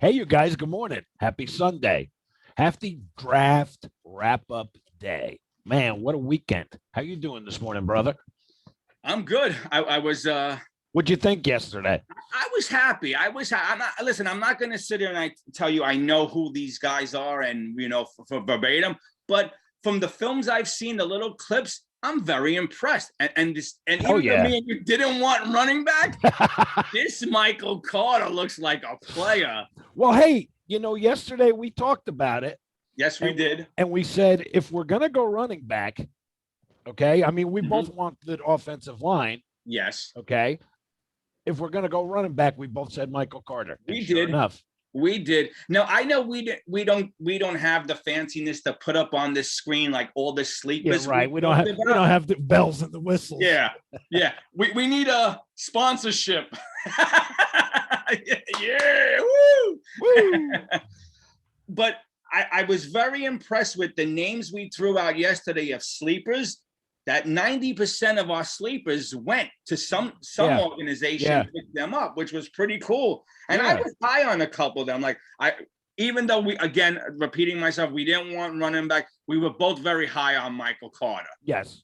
Hey, you guys, good morning. Happy Sunday. Happy draft wrap-up day. Man, what a weekend. How you doing this morning, brother? I'm good. What'd you think yesterday? I was happy. I'm not, listen, I'm not going to sit here and tell you I know who these guys are and, for verbatim, but from the films I've seen, the little clips, I'm very impressed. And Oh, even though yeah. me and you didn't want running back, this Michael Carter looks like a player. Well, hey, yesterday we talked about it. Yes, we did. And we said, if we're going to go running back, okay, I mean, we both want the offensive line. Yes. Okay. If we're going to go running back, we both said Michael Carter. We sure did. Enough. We did. Now I know we don't have the fanciness to put up on this screen like all the sleepers. Yeah, right. We don't have the bells and the whistles. Yeah. We need a sponsorship. Yeah. Woo. But I was very impressed with the names we threw out yesterday of sleepers. That 90% of our sleepers went to some organization, picked them up, which was pretty cool. And I was high on a couple of them. Even though we, again, repeating myself, we didn't want running back, we were both very high on Michael Carter. Yes.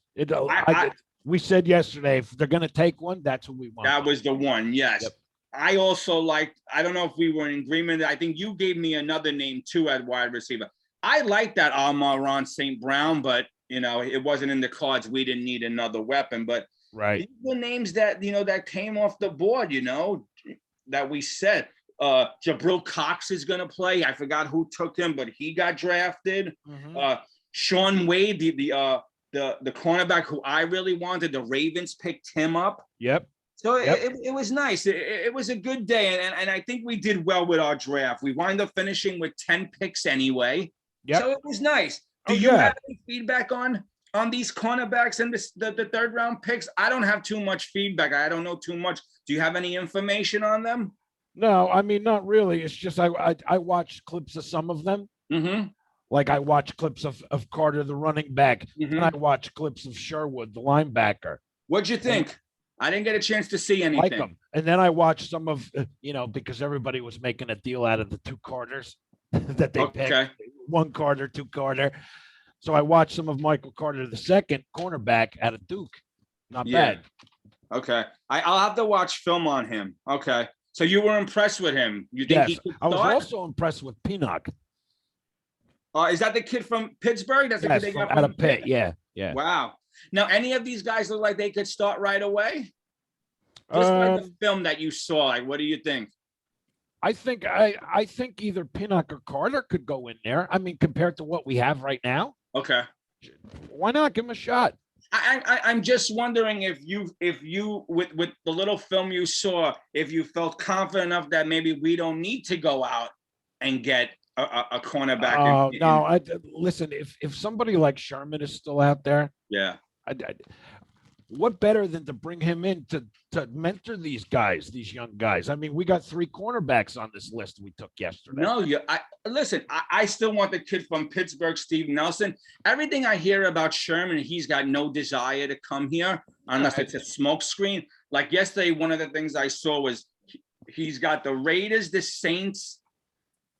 We said yesterday, if they're going to take one, that's what we want. That was the one, yes. Yep. I also liked, I don't know if we were in agreement, I think you gave me another name too at wide receiver. I like that Amon-Ra St. Brown, but it wasn't in the cards. We didn't need another weapon, but right. These are names that, that came off the board, that we said. Jabril Cox is going to play. I forgot who took him, but he got drafted. Sean Wade, the cornerback who I really wanted, the Ravens picked him up. Yep. So it was nice. It was a good day. And I think we did well with our draft. We wind up finishing with 10 picks anyway. Yep. So it was nice. Do you have any feedback on these cornerbacks and the third round picks? I don't have too much feedback. I don't know too much. Do you have any information on them? No, I mean, not really. It's just I watched clips of some of them. Like I watched clips of Carter, the running back, and I watched clips of Sherwood, the linebacker. What'd you think? I didn't get a chance to see anything. Like them. And then I watched some of, because everybody was making a deal out of the two Carters that they picked. One Carter, two Carter. So I watched some of Michael Carter, the second cornerback out of Duke. Not bad. Okay. I'll have to watch film on him. Okay. So you were impressed with him. You think he could start? I was also impressed with Pinnock. Is that the kid from Pittsburgh? That's the kid they got out of Pitt. Yeah. Wow. Now, any of these guys look like they could start right away? Just like the film that you saw. What do you think? I think either Pinnock or Carter could go in there. I mean, compared to what we have right now. Okay. Why not give him a shot? I'm just wondering if you with the little film you saw, if you felt confident enough that maybe we don't need to go out and get a cornerback. No. Listen. If somebody like Sherman is still out there, what better than to bring him in to mentor these guys, these young guys? I mean, we got 3 cornerbacks on this list we took yesterday. No, listen, I still want the kid from Pittsburgh, Steve Nelson. Everything I hear about Sherman, he's got no desire to come here unless it's a smoke screen. Like yesterday, one of the things I saw was he's got the Raiders, the Saints,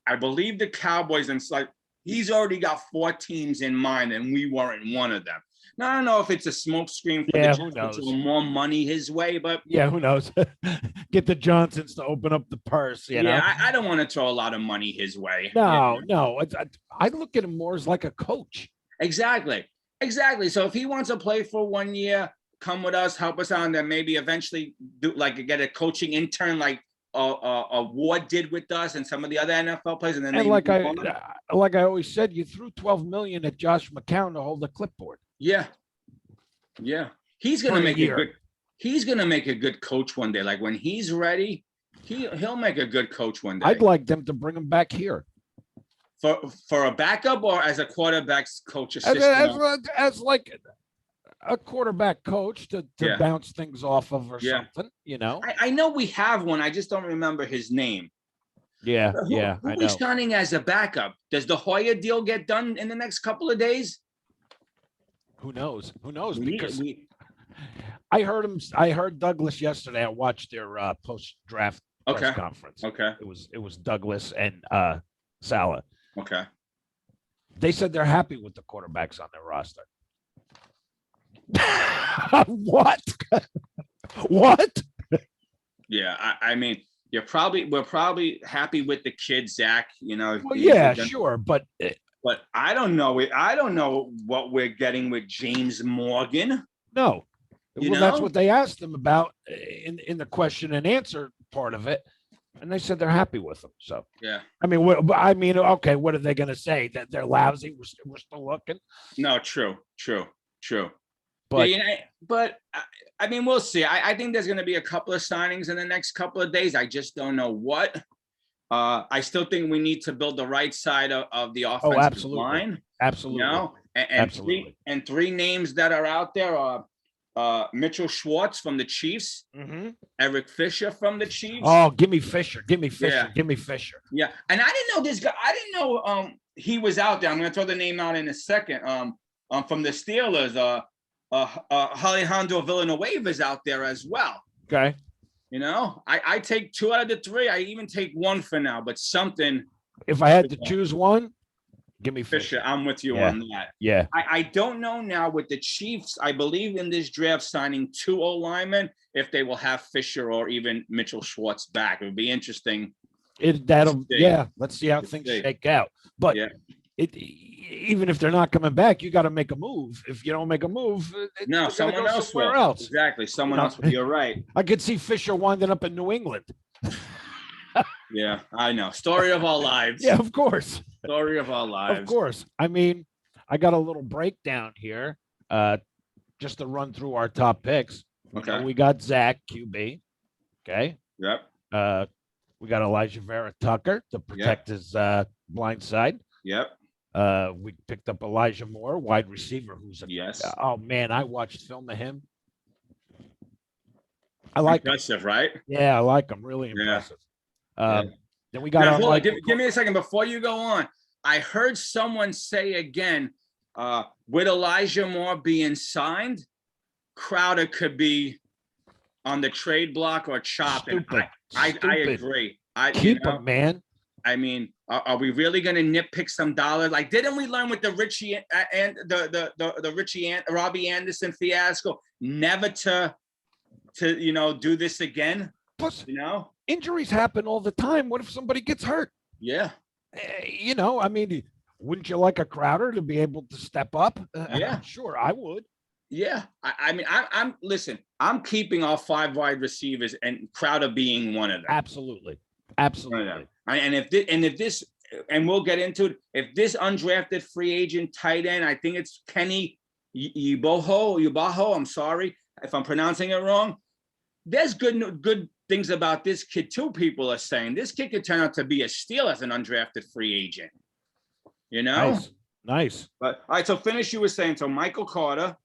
I believe the Cowboys, and it's like he's already got 4 teams in mind, and we weren't one of them. Now, I don't know if it's a smoke screen for the Johnsons to more money his way, but who knows? Get the Johnsons to open up the purse. You know? I don't want to throw a lot of money his way. No. I look at him more as like a coach. Exactly. So if he wants to play for 1 year, come with us, help us out, and then maybe eventually get a coaching intern like Ward did with us and some of the other NFL players, and then like I always said, you threw $12 million at Josh McCown to hold the clipboard. Yeah. He's gonna make a good coach one day. Like when he's ready, he'll make a good coach one day. I'd like them to bring him back here for a backup or as a quarterback's coach assistant. As like a quarterback coach to bounce things off of or something. I know we have one. I just don't remember his name. Who I know. Who's signing as a backup? Does the Hoyer deal get done in the next couple of days? Who knows? Because I heard Douglas yesterday. I watched their post-draft press Okay. conference. Okay. It was Douglas and Saleh. Okay. They said they're happy with the quarterbacks on their roster. What? What? Yeah, I mean, we're probably happy with the kid, Zach. You know, Well, yeah, sure, but I don't know. I don't know what we're getting with James Morgan. no. You Well, know? that's what they asked them about in the question and answer part of it, and they said they're happy with them. So Yeah. I mean, okay. What are they going to say? That they're lousy? We're still looking. No, true. But yeah, but I mean, we'll see. I think there's going to be a couple of signings in the next couple of days. I just don't know what. I still think we need to build the right side of the offensive line. Absolutely. You know, and Absolutely. three names that are out there are Mitchell Schwartz from the Chiefs, Eric Fisher from the Chiefs. Oh, give me Fisher. Give me Fisher. Yeah. Give me Fisher. Yeah, and I didn't know this guy. I didn't know he was out there. I'm going to throw the name out in a second. From the Steelers, Alejandro Villanueva is out there as well. Okay. You know, I take 2 out of the 3. I even take 1 for now, but something. If I had to choose one, give me Fisher. I'm with you on that. Yeah. I don't know now with the Chiefs. I believe in this draft signing 2 O-linemen, if they will have Fisher or even Mitchell Schwartz back. It would be interesting. Let's see how things shake out. But even if they're not coming back, you got to make a move. If you don't make a move, no, someone else will. Else. Exactly. Someone else will. You're right. I could see Fisher winding up in New England. Yeah, I know. Story of our lives. Yeah, of course. Story of our lives. Of course. I mean, I got a little breakdown here just to run through our top picks. Okay. We got Zach, QB. Okay. Yep. We got Elijah Vera Tucker to protect his blind side. Yep. We picked up Elijah Moore, wide receiver, who's oh man, I watched film of him. I like impressive, right? Yeah, I like him. Really impressive. Then we got now, give me a second before you go on. I heard someone say again, with Elijah Moore being signed, Crowder could be on the trade block or chopping. I agree. Keep him, man. I mean, are we really going to nitpick some dollars? Like, didn't we learn with the Richie and the Robbie Anderson fiasco never to do this again? Plus, injuries happen all the time. What if somebody gets hurt? Yeah. I mean, wouldn't you like a Crowder to be able to step up? Yeah, sure, I would. Yeah, I mean, I'm keeping all 5 wide receivers and Crowder being one of them. Absolutely. And if this, and we'll get into it, if this undrafted free agent tight end, I think it's Kenny Yubaho, I'm sorry if I'm pronouncing it wrong. There's good things about this kid too. People are saying this kid could turn out to be a steal as an undrafted free agent. Nice. But all right, so finish. You were saying so. Michael Carter.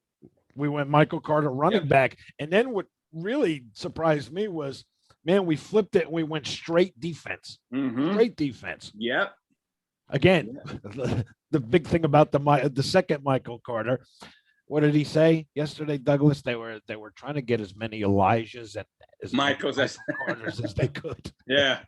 We went Michael Carter running back, and then what really surprised me was, man, we flipped it and we went straight defense. Straight defense. Yep. Again, the big thing about the second Michael Carter. What did he say yesterday, Douglas? They were trying to get as many Elijahs and as Michaels Carters as they could. Yeah.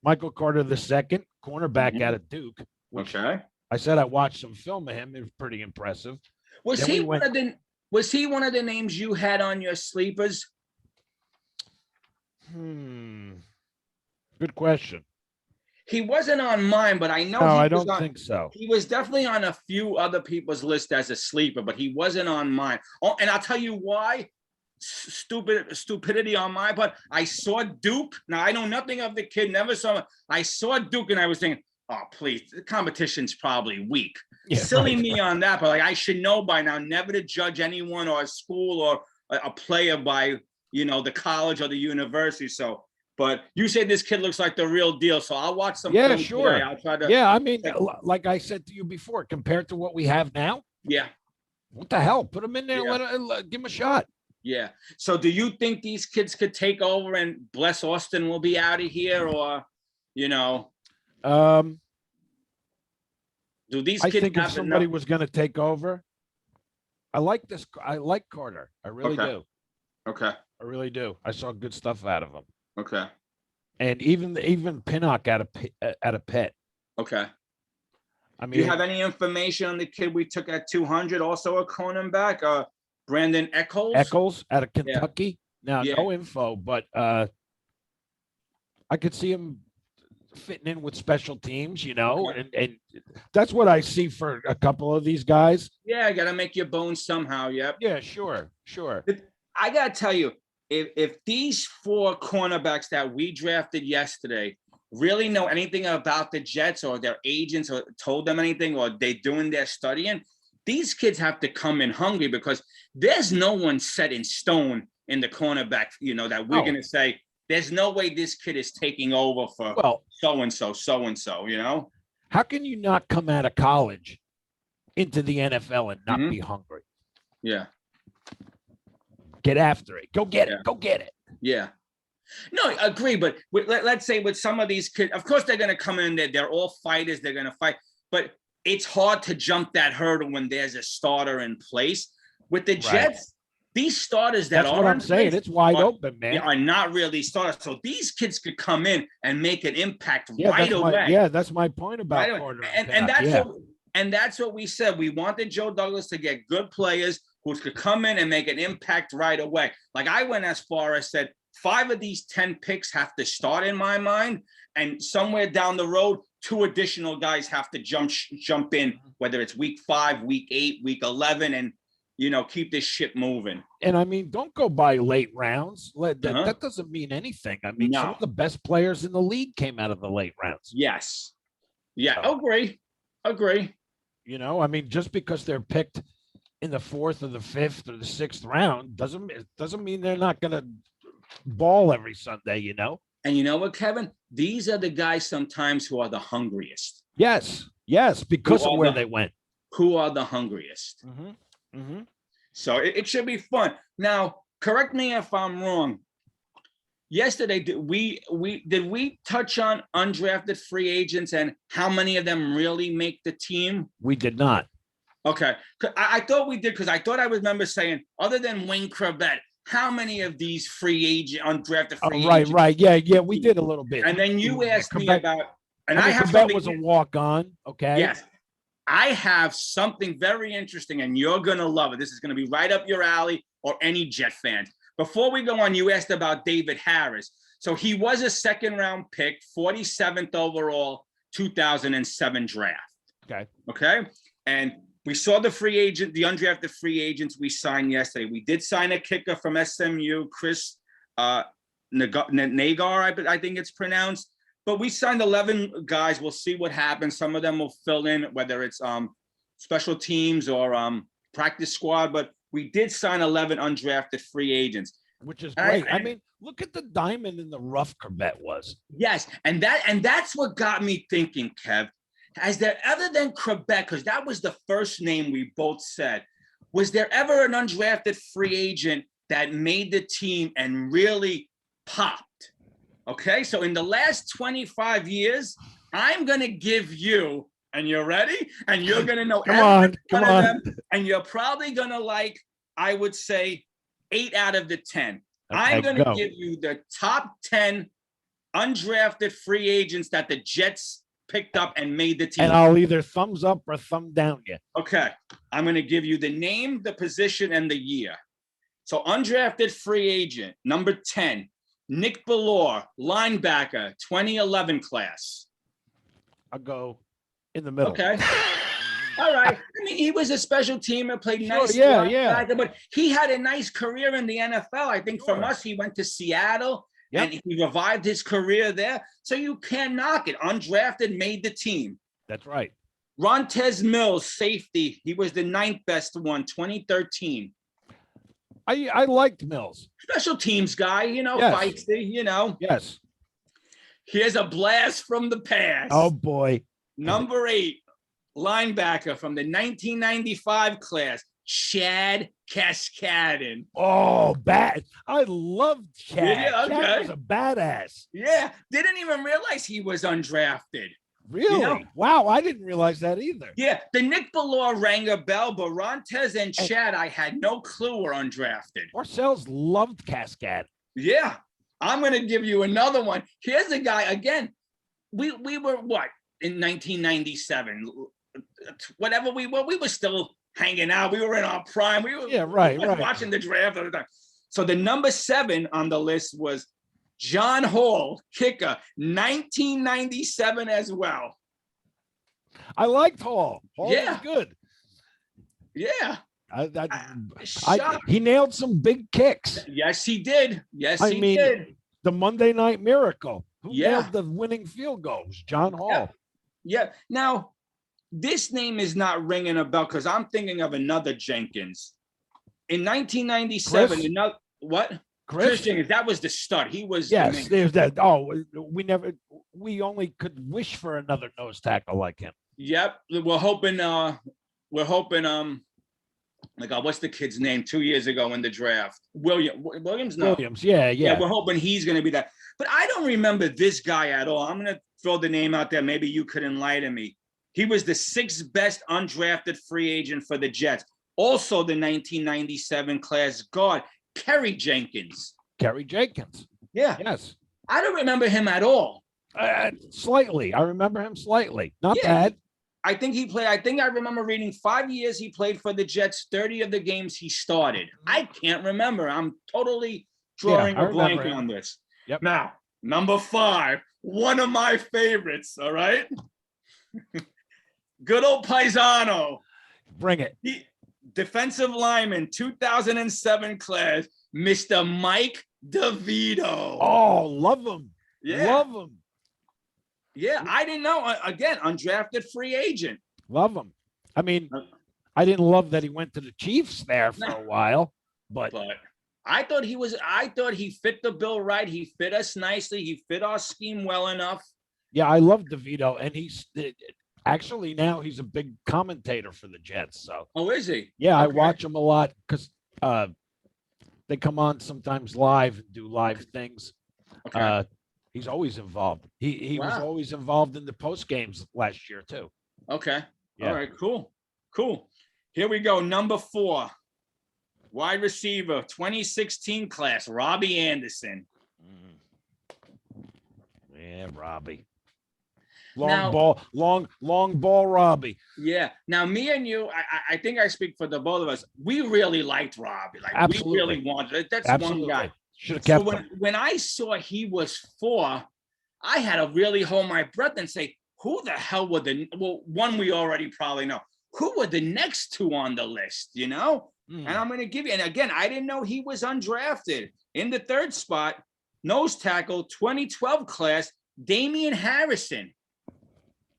Michael Carter the second, cornerback out of Duke. Okay. I said I watched some film of him. It was pretty impressive. Was he one of the names you had on your sleepers? Good question. He wasn't on mine, but I know. No, I don't think so. He was definitely on a few other people's list as a sleeper, but he wasn't on mine. Oh, and I'll tell you why. Stupidity on my part. I saw Duke. Now I know nothing of the kid. Never saw him. I saw Duke, and I was thinking, "Oh, please, the competition's probably weak." Yeah, silly me on that, but like I should know by now, never to judge anyone or a school or a player by the college or the university. So. But you say this kid looks like the real deal, so I'll watch some. Yeah, sure. Today. I'll try to. Yeah, I mean, like I said to you before, compared to what we have now. Yeah. What the hell? Put him in there. Yeah. Give him a shot. Yeah. So, do you think these kids could take over and Bless Austin will be out of here, or, Do these kids? I think if somebody was going to take over, I like Carter. I really do. Okay. I really do. I saw good stuff out of him. Okay. And even Pinnock out of Pitt. Okay. I Do you mean, have any information on the kid we took at 200, also a cornerback, Brandon Eccles out of Yeah. Kentucky. Now, Yeah. no info, but I could see him fitting in with special teams, Okay. and that's what I see for a couple of these guys. Yeah, got to make your bones somehow. Yep. Yeah, sure. I got to tell you, if these 4 cornerbacks that we drafted yesterday really know anything about the Jets, or their agents or told them anything, or they doing their studying, these kids have to come in hungry, because there's no one set in stone in the cornerback, that we're going to say, there's no way this kid is taking over for so-and-so. How can you not come out of college into the NFL and not be hungry? Yeah. Get after it. Go get it. Go get it. Yeah. No, I agree. But let's say with some of these kids, of course, they're going to come in there. They're all fighters. They're going to fight. But it's hard to jump that hurdle when there's a starter in place. With the Jets, these starters that That's what I'm saying. It's wide open, man. Are not really starters. So these kids could come in and make an impact right away. That's my point about Carter. And that's what we said. We wanted Joe Douglas to get good players who could come in and make an impact right away. Like, I went as far as said 5 of these 10 picks have to start in my mind, and somewhere down the road, 2 additional guys have to jump in, whether it's week 5, week 8, week 11, and keep this ship moving. And I mean, don't go by late rounds. That doesn't mean anything. I mean, some of the best players in the league came out of the late rounds. Yes. Yeah. Agree. I mean, just because they're picked in the 4th or the 5th or the 6th round doesn't mean they're not going to ball every Sunday. And you know what, Kevin? These are the guys sometimes who are the hungriest. Yes, because of where they went. Who are the hungriest? So it should be fun. Now, correct me if I'm wrong. Yesterday, did we touch on undrafted free agents and how many of them really make the team? We did not. Okay. I thought we did, because I thought I remember saying, other than Wayne Corbett, how many of these undrafted free agents? Right. Yeah, we did a little bit. And then you asked me about, and I have Corbett was a walk-on. Okay. Yes. I have something very interesting, and you're going to love it. This is going to be right up your alley, or any Jet fan. Before we go on, you asked about David Harris. So he was a 2nd-round pick, 47th overall, 2007 draft. Okay. And we saw the undrafted free agents we signed yesterday. We did sign a kicker from SMU, Chris Nagar, I think it's pronounced. But we signed 11 guys. We'll see what happens. Some of them will fill in, whether it's special teams or practice squad. But we did sign 11 undrafted free agents, which is great. I mean, look at the diamond in the rough Corbett was. Yes, and that's what got me thinking, Kev. Has there, other than Corbett, because that was the first name we both said, was there ever an undrafted free agent that made the team and really popped? Okay, so in the last 25 years, I'm going to give you, and you're ready? And you're going to know Come on. them, and you're probably going to like, I would say, 8 out of the 10. Okay, I'm going to give you the top 10 undrafted free agents that the Jets picked up and made the team. And I'll either thumbs up or thumb down you. Okay, I'm going to give you the name, the position, and the year. So undrafted free agent, number 10. Nick Bellore, linebacker, 2011 class. I'll go in the middle. Okay. All right. I mean, he was a special teamer, played nice. Yeah. But he had a nice career in the NFL. I think from us, he went to Seattle and he revived his career there. So you can't knock it. Undrafted, made the team. That's right. Rontez Mills, safety. He was the 9th best one, 2013. I liked Mills. Special teams guy, feisty, Yes. Here's a blast from the past. Oh, boy. Number 8, linebacker from the 1995 class, Chad Cascadden. Oh, bad. I loved Chad. Yeah, okay. Chad was a badass. Yeah, didn't even realize he was undrafted. Really? Wow, I didn't realize that either. Yeah, the Nick Bellore rang a bell, but Rontez and Chad, I had no clue were undrafted. Parcells loved Cascade. Yeah, I'm going to give you another one. Here's a guy, again, we were what, in 1997? Whatever we were still hanging out. We were in our prime. We were watching the draft all the time. So the number 7 on the list was John Hall, kicker, 1997 as well. I liked Hall. Hall was good. Yeah. He nailed some big kicks. Yes, he did. Yes, he did. The Monday Night Miracle. Who nailed the winning field goals? John Hall. Yeah. Now, this name is not ringing a bell because I'm thinking of another Jenkins. In 1997, what? Chris Jenkins, that was the stud. He was. Yes, there's that. Oh, we only could wish for another nose tackle like him. Yep. We're hoping, like, what's the kid's name 2 years ago in the draft? Williams? No. Williams, yeah. We're hoping he's going to be that. But I don't remember this guy at all. I'm going to throw the name out there. Maybe you could enlighten me. He was the 6th best undrafted free agent for the Jets. Also the 1997 class guard, Kerry Jenkins. Kerry Jenkins. Yeah. Yes. I don't remember him at all. Slightly. I remember him slightly. Not bad. I think I remember reading 5 years he played for the Jets, 30 of the games he started. I can't remember. I'm totally drawing a blank on this. Yep. Now, number 5, one of my favorites, all right? Good old Paisano. Bring it. Defensive lineman, 2007 class, Mr. Mike DeVito. Oh, love him. Yeah. Love him. Yeah, I didn't know. Again, undrafted free agent. Love him. I mean, I didn't love that he went to the Chiefs there for a while, but I thought he fit the bill right. He fit us nicely. He fit our scheme well enough. Yeah, I love DeVito, and he's actually now he's a big commentator for the Jets. So, is he? Yeah, okay. I watch him a lot because they come on sometimes live and do live things. Okay. He's always involved. He was always involved in the post games last year too. Okay. Yeah. All right. Cool. Here we go. Number 4, wide receiver, 2016 class, Robbie Anderson. Yeah, Robbie. Long ball, Robbie. Yeah. Now, me and you, I think I speak for the both of us. We really liked Robbie. Like, absolutely. We really wanted it. That's one guy. Should have kept him. When I saw he was 4, I had to really hold my breath and say, who the hell were one we already probably know. Who were the next 2 on the list, you know? And I'm going to give you, and again, I didn't know he was undrafted. In the 3rd spot, nose tackle, 2012 class, Damian Harrison.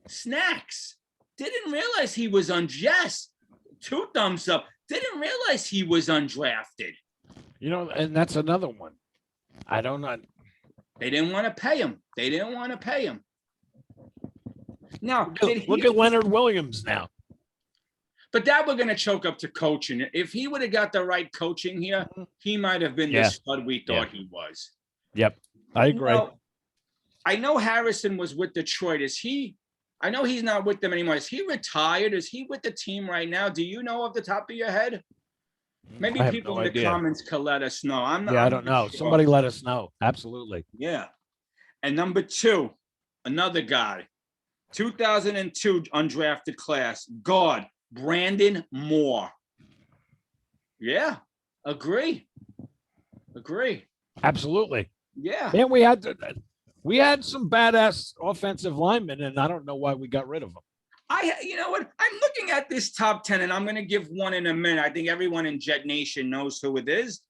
Snacks. Didn't realize he was unjust. 2 thumbs up. Didn't realize he was undrafted. You know, and that's another one. I don't know. They didn't want to pay him. Now, look at Leonard Williams now. But that we're going to choke up to coaching. If he would have got the right coaching here, he might have been the stud we thought he was. Yep, I agree. I know Harrison was with Detroit. I know he's not with them anymore. Is he retired? Is he with the team right now? Do you know off the top of your head? Maybe people in the comments can let us know. I don't know. Sure. Somebody let us know. Absolutely. Yeah. And number 2, another guy, 2002 undrafted class, guard, Brandon Moore. Yeah. Agree. Absolutely. Yeah. And we had some badass offensive linemen, and I don't know why we got rid of them. You know what? I'm looking at this top 10, and I'm going to give one in a minute. I think everyone in Jet Nation knows who it is.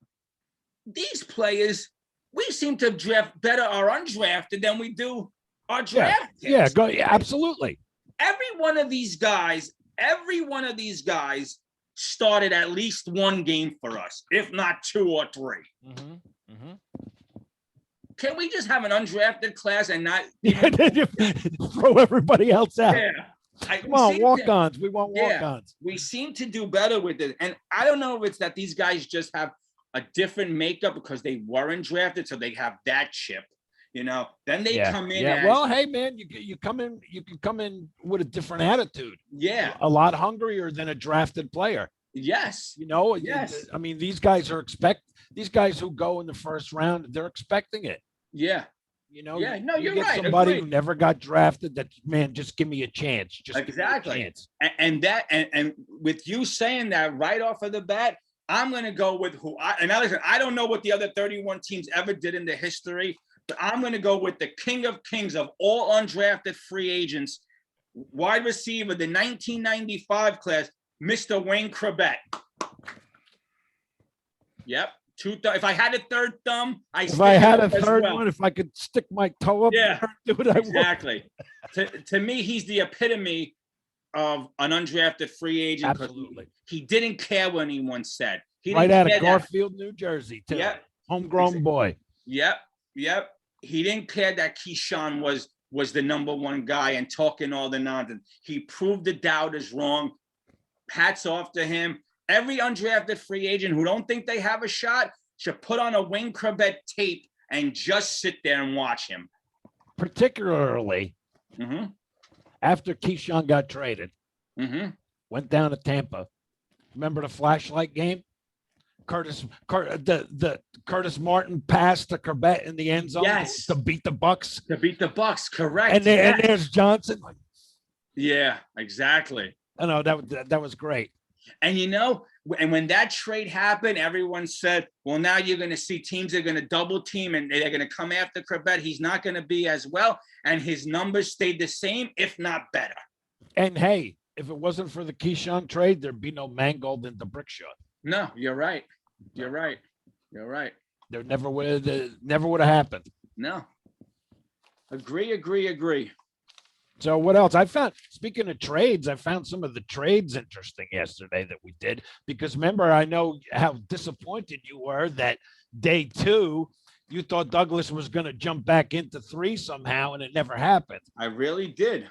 These players, we seem to draft better our undrafted than we do our draft. Yeah, absolutely. Every one of these guys started at least 1 game for us, if not 2 or 3. Can we just have an undrafted class and not throw everybody else out? Yeah. Come on, walk-ons. We want walk-ons. We seem to do better with it. And I don't know if it's that these guys just have a different makeup because they weren't drafted, so they have that chip, you know. Then they come in. Yeah. Well, hey, man, you come in. You can come in with a different attitude. Yeah. A lot hungrier than a drafted player. Yes. You know, Yes. I mean, these guys who go in the first round, they're expecting it. Yeah. You know, Yeah. No, you you're get right. somebody Agreed. who never got drafted. That man, just give me a chance. Just give me a Exactly. chance. And with you saying that right off of the bat, I'm going to go with I don't know what the other 31 teams ever did in the history, but I'm going to go with the king of kings of all undrafted free agents, wide receiver, the 1995 class, Mr. Wayne Chrebet. Yep. If I had a third thumb, if I had a third one, if I could stick my toe up there, do it, exactly. To me, he's the epitome of an undrafted free agent. Absolutely. He didn't care what anyone said. He right didn't out of Garfield, New Jersey, too. Yep. Homegrown boy. Yep. He didn't care that Keyshawn was the number one guy and talking all the nonsense. He proved the doubters wrong. Hats off to him. Every undrafted free agent who don't think they have a shot should put on a Wayne Chrebet tape and just sit there and watch him. Particularly after Keyshawn got traded, went down to Tampa. Remember the flashlight game? Curtis Martin passed to Chrebet in the end zone to beat the Bucks. Correct. And there's Johnson. Yeah, exactly. I know that was great. And you know, and when that trade happened, everyone said, well, now you're going to see teams are going to double team and they're going to come after Chrebet. He's not going to be as well. And his numbers stayed the same, if not better. And hey, if it wasn't for the Keyshawn trade, there'd be no Mangold and DeBrickshot. No, you're right. You're right. There never would have happened. No. Agree. So what else? Speaking of trades, I found some of the trades interesting yesterday that we did, because remember, I know how disappointed you were that day 2, you thought Douglas was going to jump back into 3 somehow, and it never happened. I really did.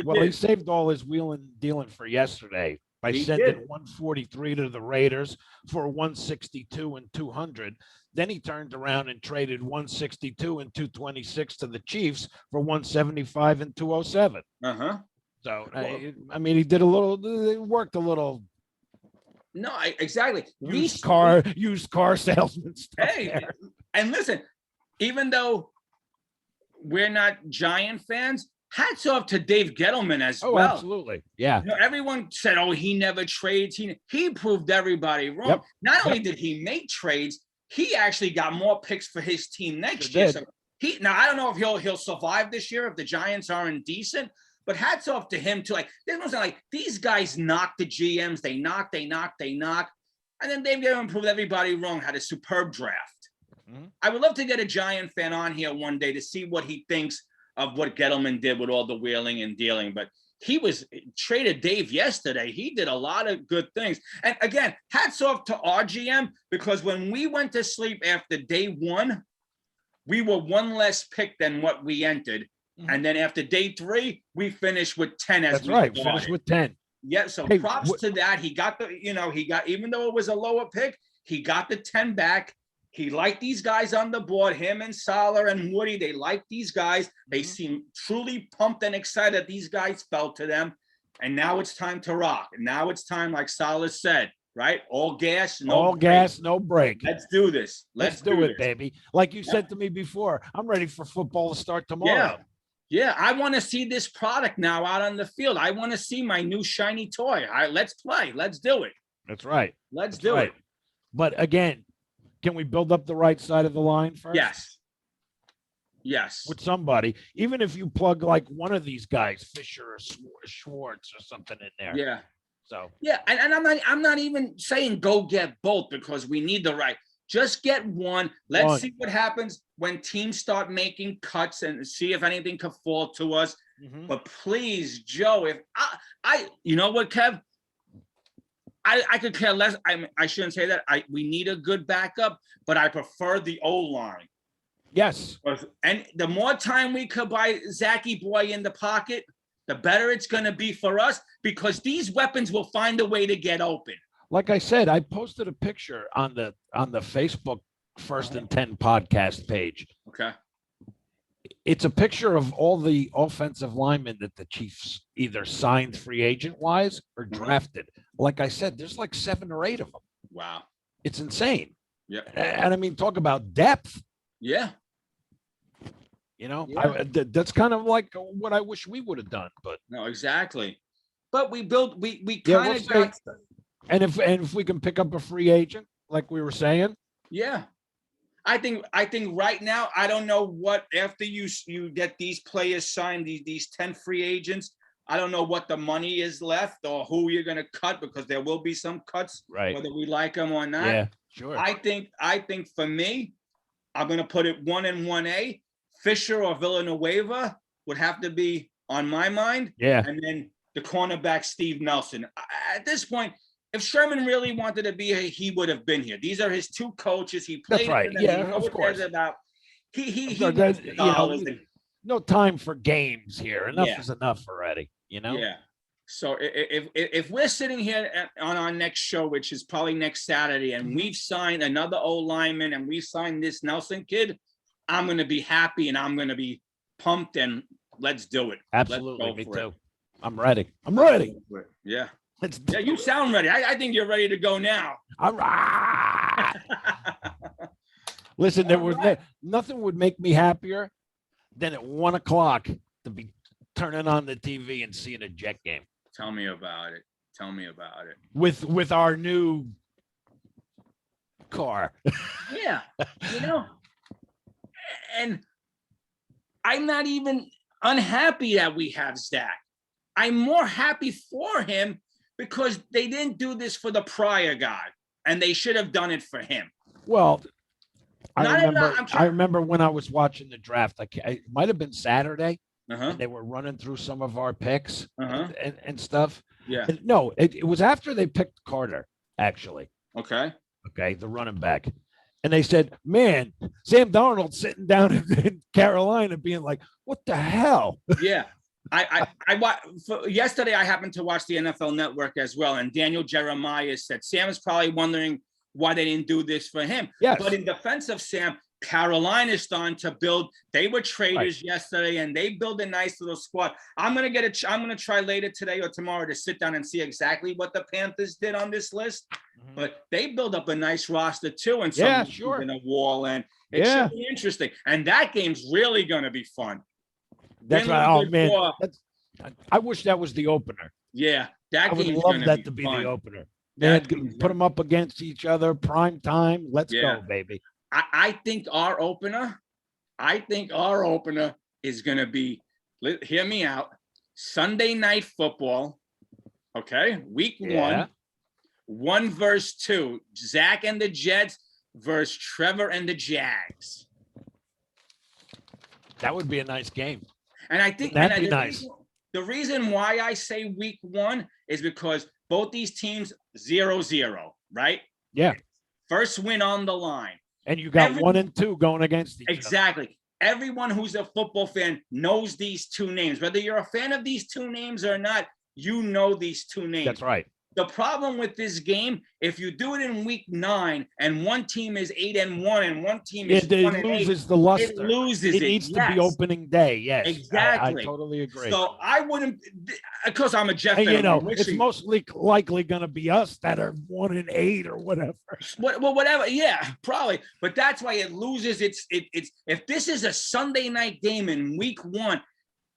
Well, he saved all his wheeling dealing for yesterday by sending 143 to the Raiders for 162 and 200. Then he turned around and traded 162 and 226 to the Chiefs for 175 and 207. So, I mean, he worked a little. No, exactly. Used car salesman stuff. Hey, and listen, even though we're not Giant fans, hats off to Dave Gettleman as well. Oh, absolutely. Yeah. You know, everyone said, oh, he never trades. He proved everybody wrong. Yep. Not only did he make trades, he actually got more picks for his team next year. So now I don't know if he'll survive this year if the Giants aren't decent, but hats off to him too. Like, there's no like these guys knock the GMs, they knock. And then Dave Gettleman proved everybody wrong, had a superb draft. I would love to get a Giant fan on here one day to see what he thinks of what Gettleman did with all the wheeling and dealing. But he was traded Dave yesterday. He did a lot of good things. And again, hats off to our GM, because when we went to sleep after day 1, we were 1 less pick than what we entered. And then after day 3, we finished with 10. That's right. Finished with 10. Yeah. So props to that. He got even though it was a lower pick, he got the 10 back. He liked these guys on the board, him and Salah and Woody. They liked these guys. They seemed truly pumped and excited that these guys felt to them. And now it's time to rock. And now it's time, like Salah said, right? All gas, no break. Let's do this. Let's do it, baby. Like you said to me before, I'm ready for football to start tomorrow. Yeah. I want to see this product now out on the field. I want to see my new shiny toy. All right, let's play. Let's do it. That's right. Let's do it. But again, can we build up the right side of the line first? Yes. With somebody, even if you plug like one of these guys, Fisher or Schwartz or something in there. Yeah. So. Yeah, and I'm not even saying go get both, because we need the right. Just get one. Let's see what happens when teams start making cuts and see if anything could fall to us. But please, Joe, if I you know what, Kev? I could care less. I shouldn't say that. We need a good backup, but I prefer the O-line. Yes. And the more time we could buy Zachy Boy in the pocket, the better it's going to be for us, because these weapons will find a way to get open. Like I said, I posted a picture on the Facebook First and 10 podcast page. Okay. It's a picture of all the offensive linemen that the Chiefs either signed free agent wise or drafted. like I said, there's like 7 or 8 of them. Wow. It's insane. Yeah. And I mean, talk about depth. Yeah. That's kind of like what I wish we would have done, but no, exactly. But we kind of got. And if we can pick up a free agent, like we were saying. Yeah. I think right now, I don't know what, after you get these players signed, these 10 free agents, I don't know what the money is left or who you're going to cut, because there will be some cuts, right, whether we like them or not. Yeah, sure. I think for me, I'm going to put it 1 and 1A. Fisher or Villanueva would have to be on my mind. Yeah. And then the cornerback, Steve Nelson. At this point, if Sherman really wanted to be here, he would have been here. These are his 2 coaches. He played. That's right. Yeah, of course. About. No time for games here. Enough is enough already. Yeah. So if we're sitting here on our next show, which is probably next Saturday, and we've signed another old lineman and we've signed this Nelson kid, I'm going to be happy and I'm going to be pumped, and let's do it. Absolutely. Me too. I'm ready. Yeah. Yeah, you sound ready. I think you're ready to go now. All right. Listen, nothing would make me happier than at 1 o'clock to be turning on the TV and seeing a Jet game. Tell me about it. With our new car. Yeah. And I'm not even unhappy that we have Zach. I'm more happy for him because they didn't do this for the prior guy, and they should have done it for him. Well, I remember when I was watching the draft, it might have been Saturday, and they were running through some of our picks and stuff. Yeah. And no, it was after they picked Carter, actually. Okay, the running back. And they said, man, Sam Darnold sitting down in Carolina being like, what the hell? Yeah. Yesterday, I happened to watch the NFL Network as well. And Daniel Jeremiah said, Sam is probably wondering why they didn't do this for him. Yes. But in defense of Sam, Carolina is starting to build. They were traders yesterday, and they built a nice little squad. I'm going to try later today or tomorrow to sit down and see exactly what the Panthers did on this list. Mm-hmm. But they built up a nice roster too. And sure. In a wall, and it should be interesting. And that game's really going to be fun. That's right. Oh man, I wish that was the opener. Yeah, I would love that to be the opener. Man, put them up against each other, prime time. Let's go, baby. I think our opener is going to be. Hear me out. Sunday Night Football. Okay, week 1. 1 versus 2. Zach and the Jets versus Trevor and the Jags. That would be a nice game. And I think that'd be nice. The reason why I say week 1 is because both these teams 0-0, right? Yeah. First win on the line. And you got 1 and 2 going against each other. Exactly. Everyone who's a football fan knows these 2 names. Whether you're a fan of these 2 names or not, you know these 2 names. That's right. The problem with this game, if you do it in week 9 and one team is 8-1 and one team is 1-8, it loses the luster. It loses. It needs to be opening day. Yes, exactly. I totally agree. So I wouldn't, because I'm a Jeff fan. It's mostly likely going to be us that are 1-8 or whatever. Well, whatever. Yeah, probably. But that's why it loses. It's if this is a Sunday night game in week 1,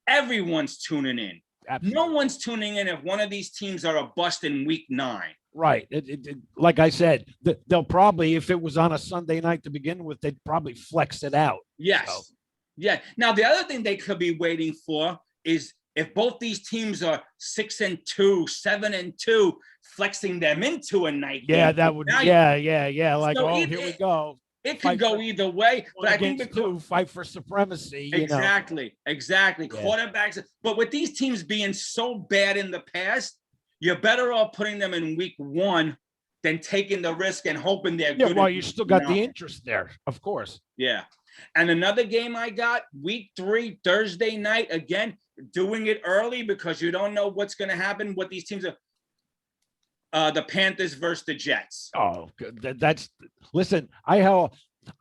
everyone's tuning in. Absolutely. No one's tuning in if one of these teams are a bust in week 9. Right. Like I said, they'll probably, if it was on a Sunday night to begin with, they'd probably flex it out. Yes. So. Yeah. Now, the other thing they could be waiting for is if both these teams are 6-2, 7-2, flexing them into a night game. Yeah, that would. Yeah. Like, so here we go. It could go either way, but I think the fight for supremacy. Exactly. Yeah. Quarterbacks, but with these teams being so bad in the past, you're better off putting them in week 1 than taking the risk and hoping they're good. Well, you still got the interest there, of course. Yeah. And another game I got, week 3, Thursday night, again, doing it early because you don't know what's going to happen, what these teams are. The Panthers versus the Jets. Oh, listen,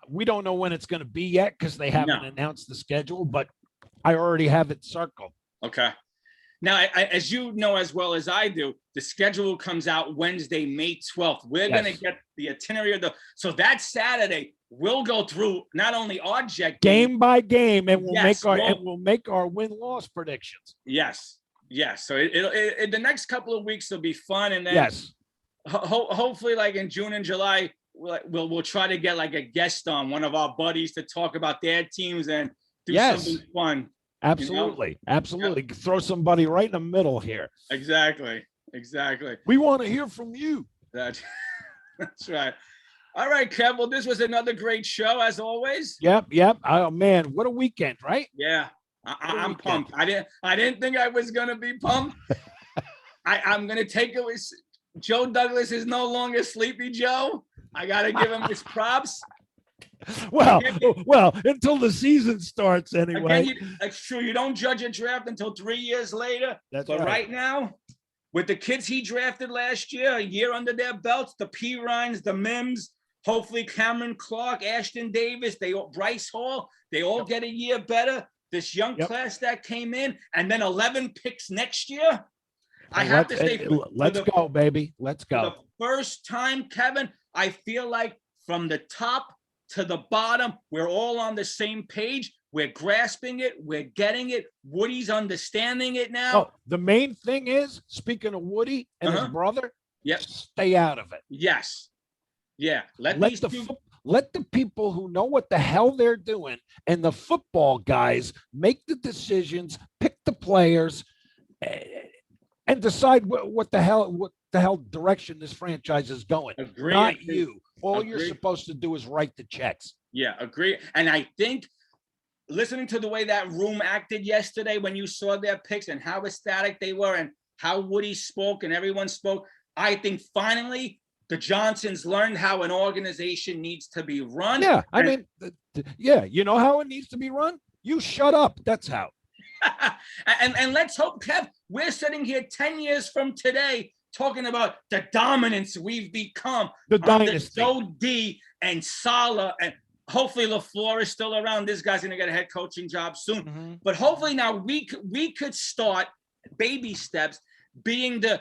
we don't know when it's going to be yet because they haven't announced the schedule, but I already have it circled. Okay. Now, as you know as well as I do, the schedule comes out Wednesday, May 12th. We're going to get the itinerary of so that Saturday we'll go through not only our Jet game by game, and we'll make our win-loss predictions. Yes. So it the next couple of weeks will be fun, and then yes, hopefully, like in June and July, we'll try to get like a guest on, one of our buddies, to talk about their teams and do something fun. Absolutely. Absolutely. Yeah. Throw somebody right in the middle here. Exactly. We want to hear from you. That's right. All right, Kev. Well, this was another great show as always. Yep. Oh man, what a weekend, right? Yeah. I'm pumped. I didn't think I was gonna be pumped. I'm gonna take it with Joe Douglas is no longer Sleepy Joe. I gotta give him his props. Well, until the season starts anyway. Again, that's true. You don't judge a draft until 3 years later. But right now, with the kids he drafted last year, a year under their belts, the P. Ryans, the Mims, hopefully Cameron Clark, Ashton Davis, Bryce Hall, they all get a year better. This young class that came in, and then 11 picks next year. I have to say, let's go, baby. Let's go. For the first time, Kevin, I feel like from the top to the bottom, we're all on the same page. We're grasping it. We're getting it. Woody's understanding it now. Oh, the main thing is, speaking of Woody and his brother, stay out of it. Yes. Yeah. Let the people who know what the hell they're doing and the football guys make the decisions, pick the players, and decide what the hell direction this franchise is going. Agree. Not you. All you're supposed to do is write the checks. Yeah, agree. And I think listening to the way that room acted yesterday when you saw their picks and how ecstatic they were and how Woody spoke and everyone spoke, I think finally the Johnsons learned how an organization needs to be run. Yeah, I mean, you know how it needs to be run? You shut up. That's how. and let's hope, Kev, we're sitting here 10 years from today talking about the dominance we've become. The dynasty. Joe D and Saleh, and hopefully LaFleur is still around. This guy's going to get a head coaching job soon. Mm-hmm. But hopefully now we could start baby steps being the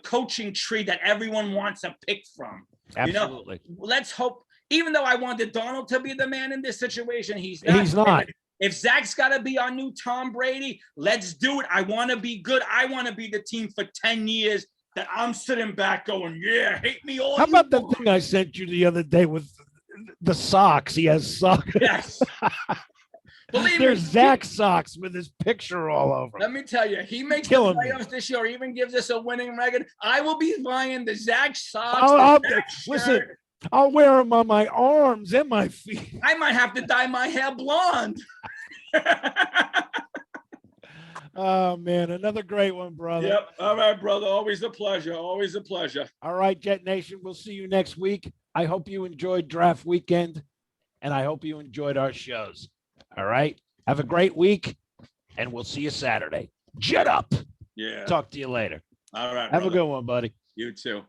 coaching tree that everyone wants to pick from. Absolutely. You know, let's hope, even though I wanted Donald to be the man in this situation, he's not. If Zach's got to be our new Tom Brady, let's do it. I want to be good. I want to be the team for 10 years that I'm sitting back going, yeah, hate me all. How about the thing I sent you the other day with the socks? He has socks. Yes. Believe There's Zach socks with his picture all over. Let me tell you, he makes the playoffs this year, or even gives us a winning record. I will be buying the Zach socks. Listen, I'll wear them on my arms and my feet. I might have to dye my hair blonde. Oh, man. Another great one, brother. Yep. All right, brother. Always a pleasure. Always a pleasure. All right, Jet Nation. We'll see you next week. I hope you enjoyed draft weekend, and I hope you enjoyed our shows. All right. Have a great week, and we'll see you Saturday. Jet up. Yeah. Talk to you later. All right. Have a good one, buddy. You too.